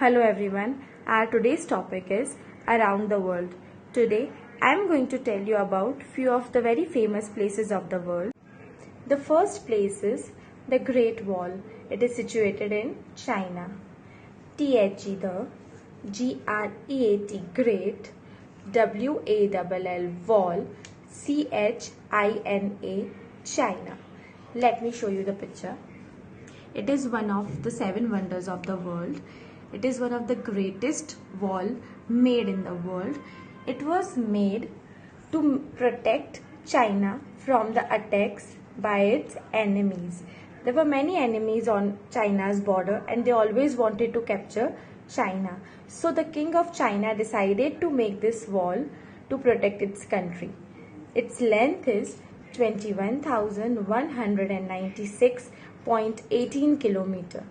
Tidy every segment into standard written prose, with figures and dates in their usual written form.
Hello everyone, our today's topic is around the world. Today I am going to tell you about few of the very famous places of the world. The first place is the Great Wall. It is situated in China. THE the GREAT Great WALL Wall CHINA China. Let me show you the picture. It is one of the 7 wonders of the world. It is one of the greatest wall made in the world. It was made to protect China from the attacks by its enemies. There were many enemies on China's border and they always wanted to capture China. So the king of China decided to make this wall to protect its country. Its length is 21,196.18 kilometer.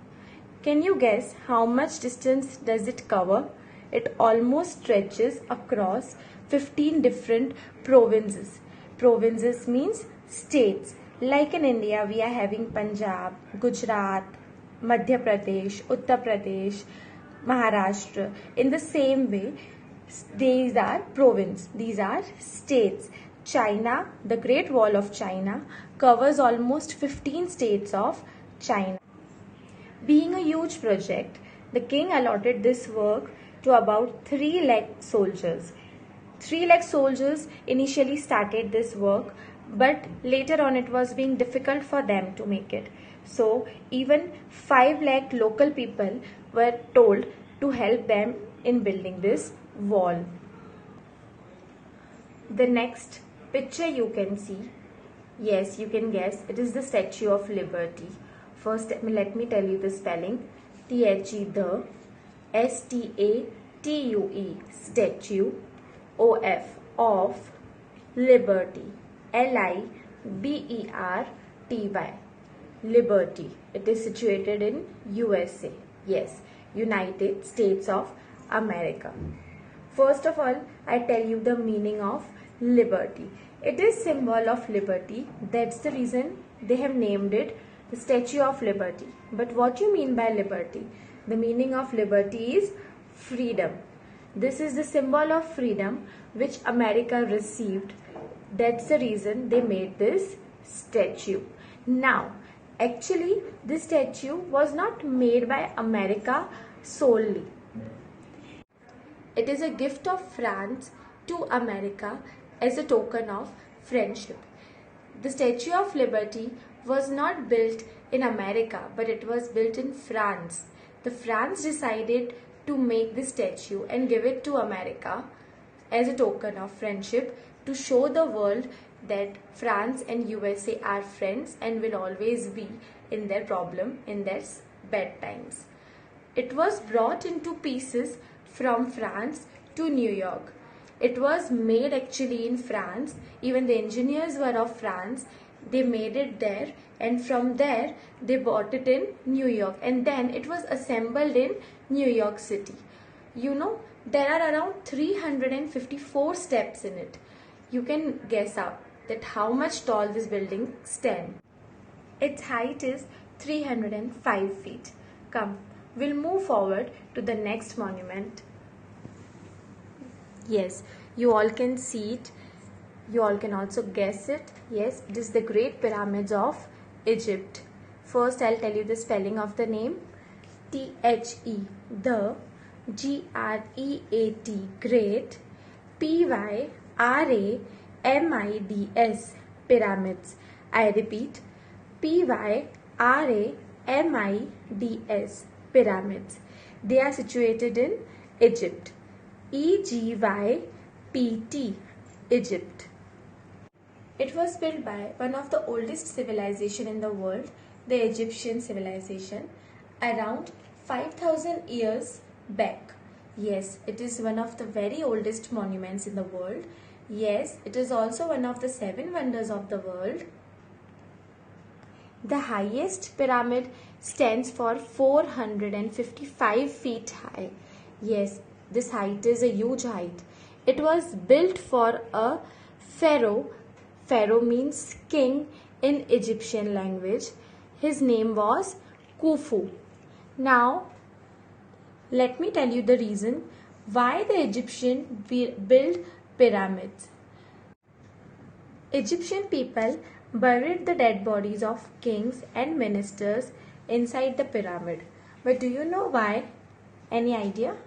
Can you guess how much distance does it cover? It almost stretches across 15 different provinces. Provinces means states. Like in India, we are having Punjab, Gujarat, Madhya Pradesh, Uttar Pradesh, Maharashtra. In the same way, these are provinces. These are states. China, the Great Wall of China, covers almost 15 states of China. Being a huge project, the king allotted this work to about 3 lakh soldiers. 3 lakh soldiers initially started this work, but later on it was being difficult for them to make it. So even 5 lakh local people were told to help them in building this wall. The next picture you can see, yes, you can guess, it is the Statue of Liberty. First, let me tell you the spelling. THE the STATUE statue of Liberty LIBERTY Liberty. It is situated in USA. Yes, United States of America. First of all, I tell you the meaning of liberty. It is symbol of liberty. That's the reason they have named it the Statue of Liberty. But what you mean by liberty? The meaning of liberty is freedom. This is the symbol of freedom which America received. That's the reason they made this statue. Now, actually, this statue was not made by America solely. It is a gift of France to America as a token of friendship. The Statue of Liberty was not built in America, but it was built in France. The France decided to make this statue and give it to America as a token of friendship to show the world that France and USA are friends and will always be in their problem, in their bad times. It was brought into pieces from France to New York. It was made actually in France. Even the engineers were of France. They made it there, and from there they bought it in New York, and then it was assembled in New York City. You know, there are around 354 steps in it. You can guess out that how much tall this building stands. Its height is 305 feet. Come, we'll move forward to the next monument. Yes, you all can see it. You all can also guess it. Yes, it is the Great Pyramids of Egypt. First, I'll tell you the spelling of the name. THE the GREAT Great PYRAMIDS Pyramids. I repeat, PYRAMIDS Pyramids. They are situated in Egypt. EGYPT Egypt. It was built by one of the oldest civilization in the world, the Egyptian civilization, around 5,000 years back. Yes, it is one of the very oldest monuments in the world. Yes, it is also one of the 7 wonders of the world. The highest pyramid stands for 455 feet high. Yes, this height is a huge height. It was built for a pharaoh. Pharaoh means king in Egyptian language. His name was Khufu. Now, Let me tell you the reason why the Egyptian built pyramids. Egyptian people buried the dead bodies of kings and ministers inside the pyramid. But do you know why? Any idea?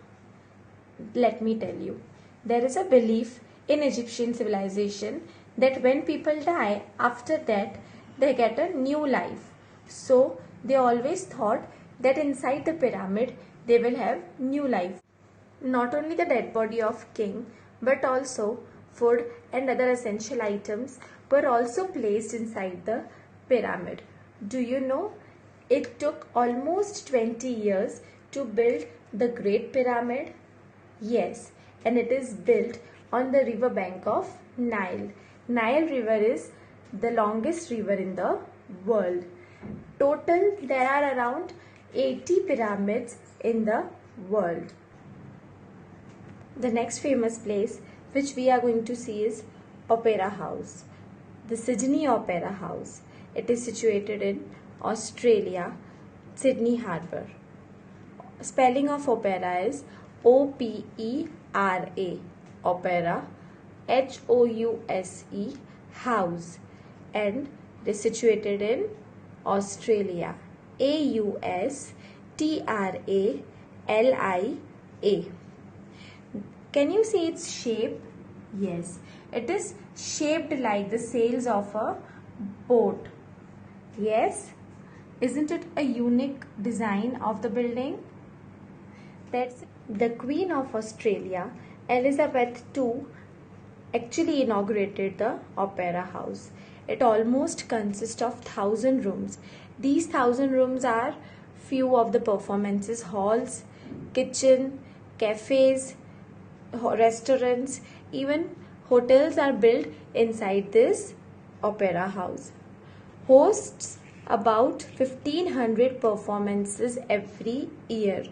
Let me tell you. There is a belief in Egyptian civilization that when people die, after that they get a new life. So they always thought that inside the pyramid they will have new life. Not only the dead body of king, but also food and other essential items were also placed inside the pyramid. Do you know it took almost 20 years to build the Great Pyramid? Yes, and it is built on the river bank of Nile. Nile River is the longest river in the world. Total, there are around 80 pyramids in the world. The next famous place which we are going to see is Opera House. The Sydney Opera House. It is situated in Australia, Sydney Harbour. Spelling of opera is O-P-E-R-A. Opera. H-O-U-S-E. House. And it is situated in Australia. A-U-S-T-R-A-L-I-A. Can you see its shape? Yes, it is shaped like the sails of a boat. Yes, isn't it a unique design of the building? That's the Queen of Australia, Elizabeth II, actually inaugurated the Opera House. It almost consists of 1,000 rooms. These 1,000 rooms are few of the performances halls, kitchen, cafes, restaurants, even hotels are built inside this opera house. Hosts about 1,500 performances every year.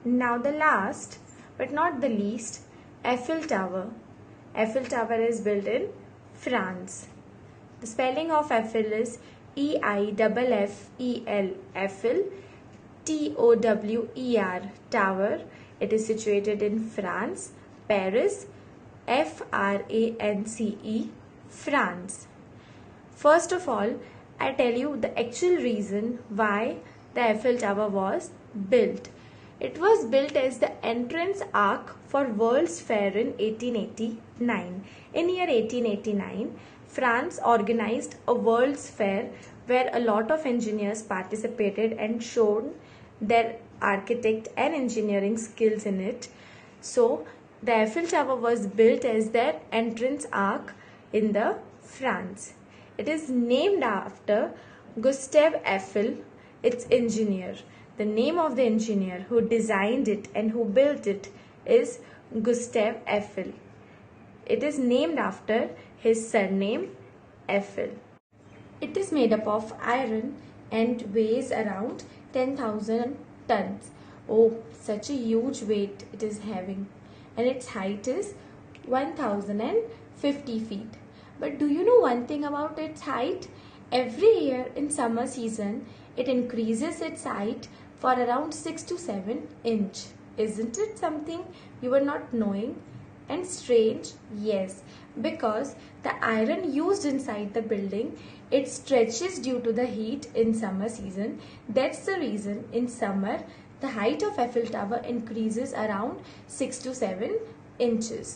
Now the last but not the least, Eiffel Tower. Eiffel Tower is built in France. The spelling of Eiffel is E-I-F-F-E-L, Eiffel, T-O-W-E-R, Tower. It is situated in France, Paris, F-R-A-N-C-E, France. First of all, I tell you the actual reason why the Eiffel Tower was built. It was built as the entrance arc for World's Fair in 1889. In year 1889, France organized a World's Fair where a lot of engineers participated and showed their architect and engineering skills in it. So the Eiffel Tower was built as their entrance arc in the France. It is named after Gustave Eiffel, its engineer. The name of the engineer who designed it and who built it is Gustave Eiffel. It is named after his surname Eiffel. It is made up of iron and weighs around 10,000 tons. Oh, such a huge weight it is having. And its height is 1,050 feet. But do you know one thing about its height? Every year in summer season, it increases its height for around 6 to 7 inch. Isn't it something you were not knowing? And strange? Yes, because the iron used inside the building, it stretches due to the heat in summer season. That's the reason in summer, the height of Eiffel Tower increases around 6 to 7 inches.